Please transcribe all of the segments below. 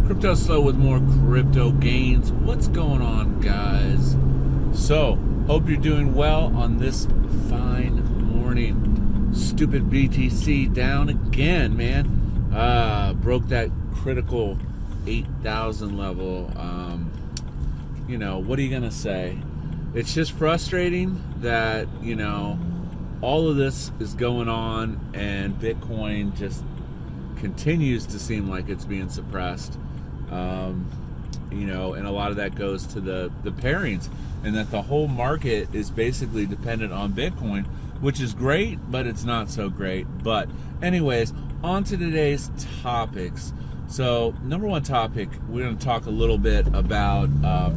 Cryptoslo with more crypto gains. What's going on, guys? So, hope you're doing well on this fine morning. Stupid BTC down again, man. Broke that critical 8,000 level. What are you gonna say? It's just frustrating that, all of this is going on and Bitcoin just continues to seem like it's being suppressed. And a lot of that goes to the pairings, and that the whole market is basically dependent on Bitcoin, which is great, but it's not so great. But anyways, on to today's topics. So number one topic, we're going to talk a little bit about about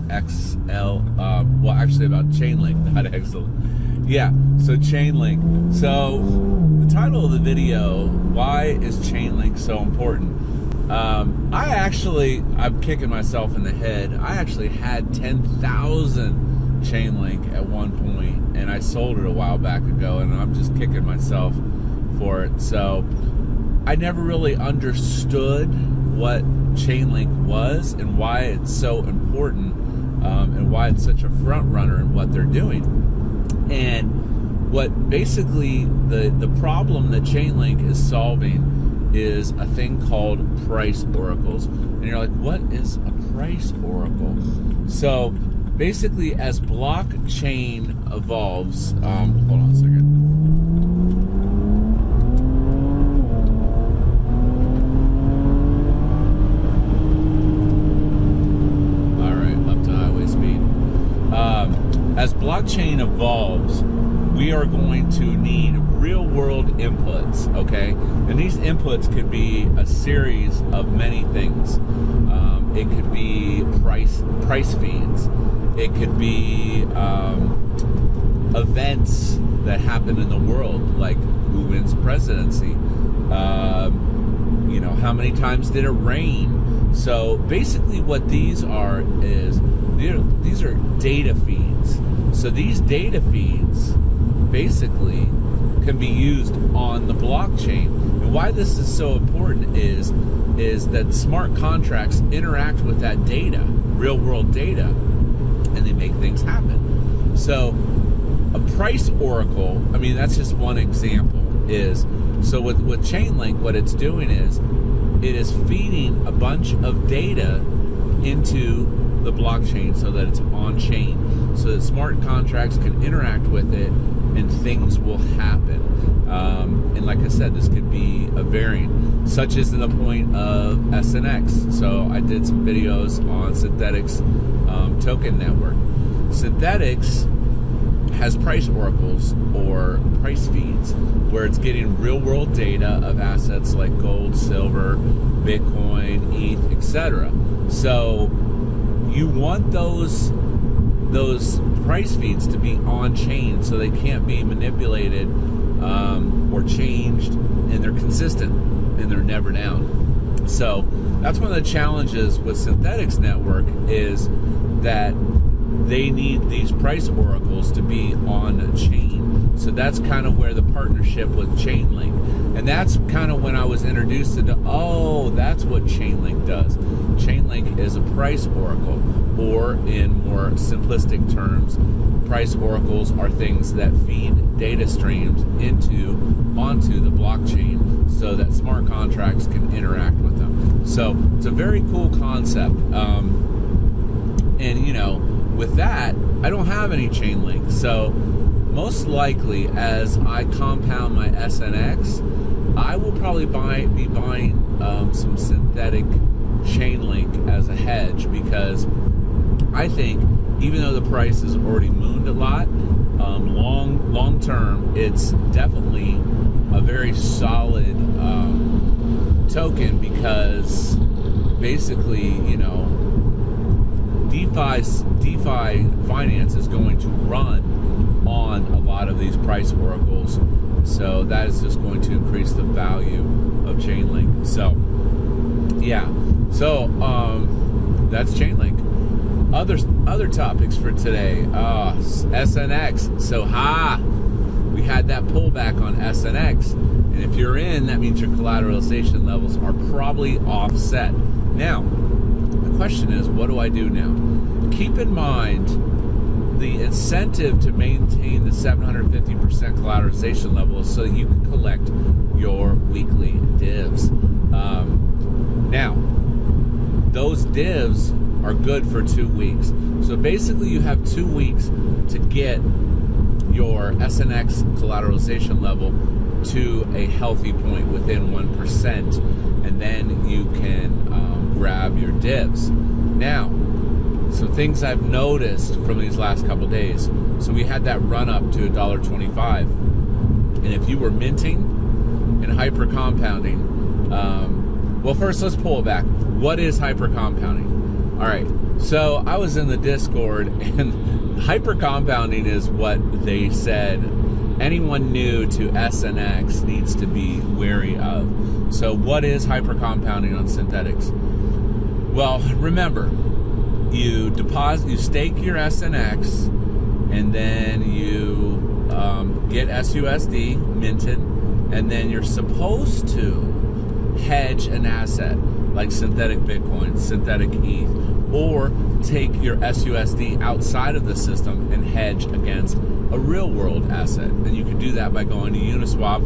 ChainLink, not XL. Yeah, so ChainLink. So the title of the video, why is ChainLink so important? I'm kicking myself in the head. I actually had 10,000 ChainLink at one point, and I sold it a while back ago, and I'm just kicking myself for it. So I never really understood what ChainLink was and why it's so important, and why it's such a front runner in what they're doing. And what basically the problem that ChainLink is solving is a thing called price oracles. And you're like, what is a price oracle? So basically, as blockchain evolves, hold on a second. All right, up to highway speed. As blockchain evolves, we are going to need real world inputs, okay? And these inputs could be a series of many things. It could be price feeds. It could be events that happen in the world, like who wins presidency. How many times did it rain? So basically what these are is, these are data feeds. So these data feeds basically can be used on the blockchain. And why this is so important is that smart contracts interact with that data, real world data, and they make things happen. So a price oracle, that's just one example, so with ChainLink, what it's doing is it is feeding a bunch of data into the blockchain so that it's on chain, so that smart contracts can interact with it and things will happen. And like I said, this could be a variant, such as the point of SNX. So I did some videos on Synthetics token network. Synthetics has price oracles or price feeds where it's getting real world data of assets like gold, silver, Bitcoin, ETH, etc. So you want those price feeds to be on chain so they can't be manipulated or changed, and they're consistent and they're never down. So that's one of the challenges with Synthetics network, is that they need these price oracles to be on chain. So that's kind of where the partnership with ChainLink, and that's kind of when I was introduced to that's what ChainLink does. ChainLink is a price oracle, or in more simplistic terms, price oracles are things that feed data streams onto the blockchain so that smart contracts can interact with them. So it's a very cool concept. With that, I don't have any ChainLink. So most likely, as I compound my SNX, I will probably be buying some synthetic ChainLink as a hedge, because I think even though the price has already mooned a lot, long term, it's definitely a very solid token, because basically, DeFi finance is going to run on a lot of these price oracles. So that is just going to increase the value of ChainLink. So, yeah. So, that's ChainLink. Other topics for today. SNX. So we had that pullback on SNX, and if you're in, that means your collateralization levels are probably offset. Now, the question is, what do I do now? Keep in mind the incentive to maintain the 750% collateralization level is so you can collect your weekly divs. Now, those divs are good for 2 weeks. So basically you have 2 weeks to get your SNX collateralization level to a healthy point within 1%, and then you can grab your divs. Now, some things I've noticed from these last couple days. So we had that run up to $1.25, and if you were minting and hyper compounding, well, first let's pull it back. What is hyper compounding? All right, so I was in the Discord, and hyper compounding is what they said anyone new to SNX needs to be wary of. So what is hyper compounding on synthetics? Well, remember, you stake your SNX, and then you get SUSD minted, and then you're supposed to hedge an asset like synthetic Bitcoin, synthetic ETH, or take your SUSD outside of the system and hedge against a real world asset. And you can do that by going to Uniswap,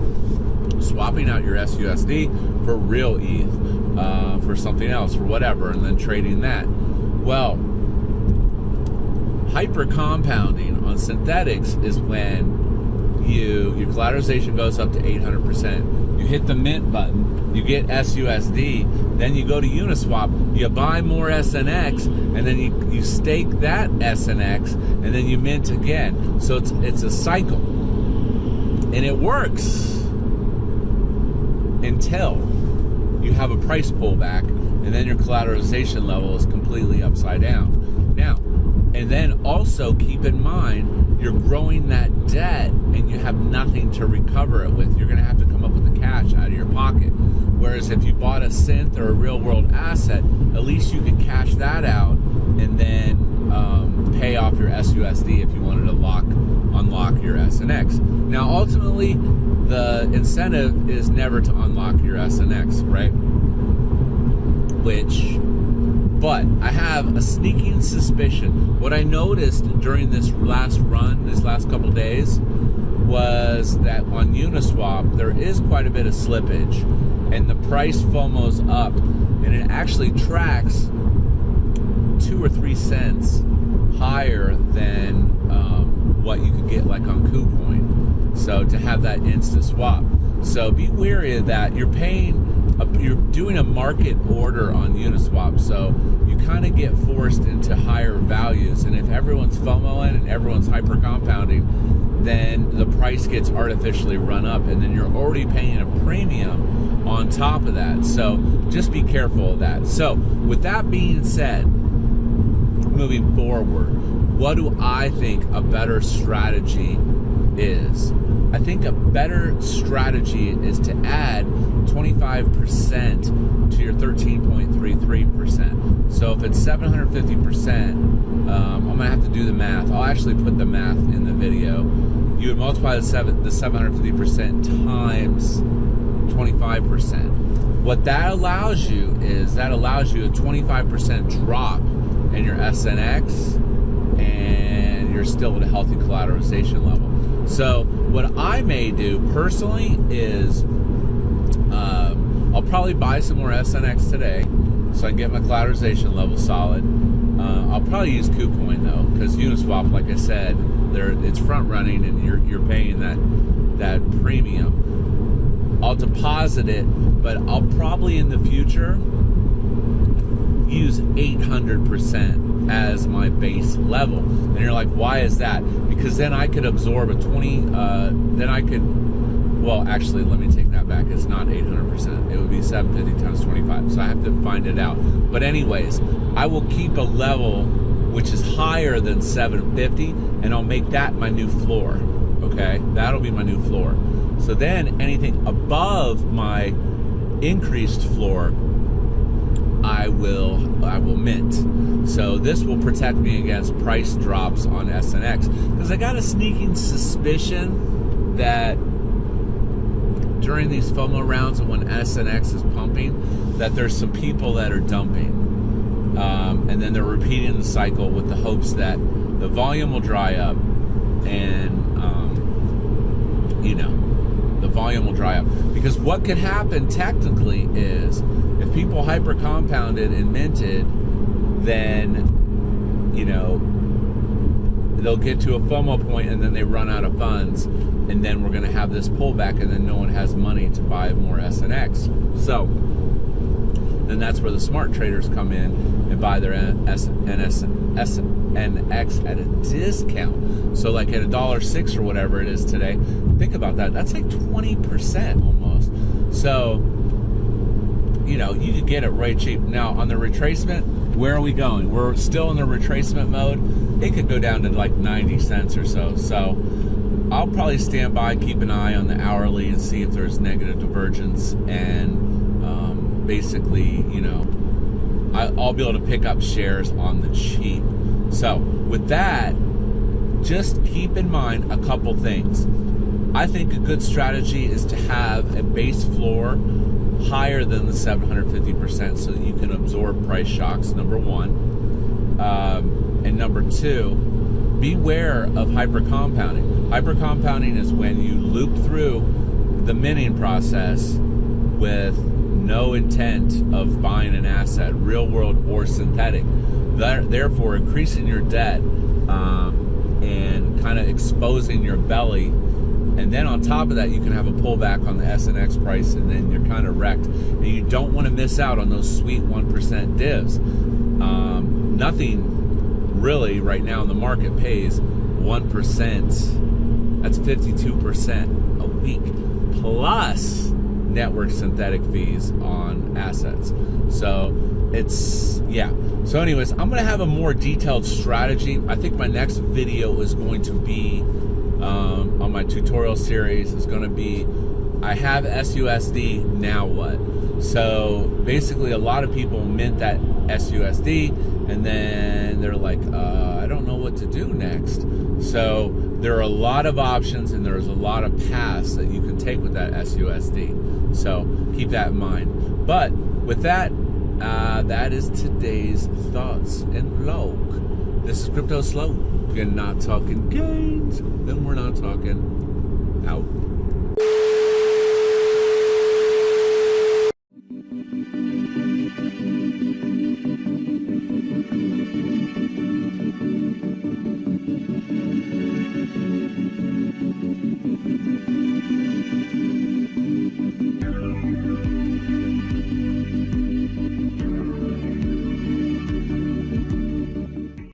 swapping out your SUSD for real ETH, for something else, for whatever, and then trading that. Well, hyper compounding on synthetics is when your collateralization goes up to 800%. You hit the mint button, you get SUSD, then you go to Uniswap, you buy more SNX, and then you stake that SNX, and then you mint again. So it's a cycle, and it works until you have a price pullback, and then your collateralization level is completely upside down. Now, and then also keep in mind, you're growing that debt and you have nothing to recover it with. You're going to have to come up with the cash out of your pocket. Whereas if you bought a synth or a real world asset, at least you could cash that out and then pay off your SUSD if you wanted to unlock your SNX. Now, ultimately, the incentive is never to unlock your SNX, right? But I have a sneaking suspicion. What I noticed during this last run, this last couple days, was that on Uniswap, there is quite a bit of slippage, and the price FOMO's up, and it actually tracks 2 or 3 cents higher than what you could get like on KuCoin. So to have that instant swap. So be wary of that. You're doing a market order on Uniswap, so you kind of get forced into higher values, and if everyone's FOMOing and everyone's hyper compounding, then the price gets artificially run up, and then you're already paying a premium on top of that. So just be careful of that. So with that being said, moving forward, what do I think a better strategy is? I think a better strategy is to add 25% to your 13.33%. So if it's 750%, I'm going to have to do the math. I'll actually put the math in the video. You would multiply the 750% times 25%. What that allows you is, a 25% drop in your SNX, and you're still at a healthy collateralization level. So what I may do personally is I'll probably buy some more SNX today so I can get my collateralization level solid. I'll probably use KuCoin though, because Uniswap, like I said, it's front running and you're paying that premium. I'll deposit it, but I'll probably in the future use 800% as my base level. And you're like, why is that? Because then I could absorb well, actually, let me take that back. It's not 800%. It would be 750 times 25. So I have to find it out. But anyways, I will keep a level which is higher than 750, and I'll make that my new floor. Okay? That'll be my new floor. So then anything above my increased floor I will mint. So this will protect me against price drops on SNX, because I got a sneaking suspicion that during these FOMO rounds and when SNX is pumping, that there's some people that are dumping. And then they're repeating the cycle with the hopes that the volume will dry up and, the volume will dry up. Because what could happen technically is if people hyper compounded and minted, then, they'll get to a FOMO point and then they run out of funds, and then we're going to have this pullback, and then no one has money to buy more SNX. So then that's where the smart traders come in and buy their SNX at a discount. So like at $1.06 or whatever it is today, think about that. That's like 20% almost. So, you could get it right cheap. Now on the retracement, where are we going? We're still in the retracement mode. It could go down to like 90 cents or so. So I'll probably stand by, keep an eye on the hourly and see if there's negative divergence, and basically, I'll be able to pick up shares on the cheap. So with that, just keep in mind a couple things. I think a good strategy is to have a base floor higher than the 750% so that you can absorb price shocks, number one. And number two, beware of hypercompounding. Hypercompounding is when you loop through the minting process with no intent of buying an asset, real world or synthetic. Therefore, increasing your debt and kind of exposing your belly. And then on top of that, you can have a pullback on the SNX price, and then you're kind of wrecked. And you don't want to miss out on those sweet 1% divs. Nothing really right now in the market pays 1%. That's 52% a week, plus network synthetic fees on assets. So so anyways, I'm going to have a more detailed strategy. I think my next video is going to be on my tutorial series is going to be, I have SUSD, now what? So basically a lot of people mint that SUSD and then they're like, I don't know what to do next. So there are a lot of options and there's a lot of paths that you can take with that SUSD. So keep that in mind. But with that, that is today's thoughts and vlog. This is Cryptoslo. If you're not talking gains, then we're not talking out.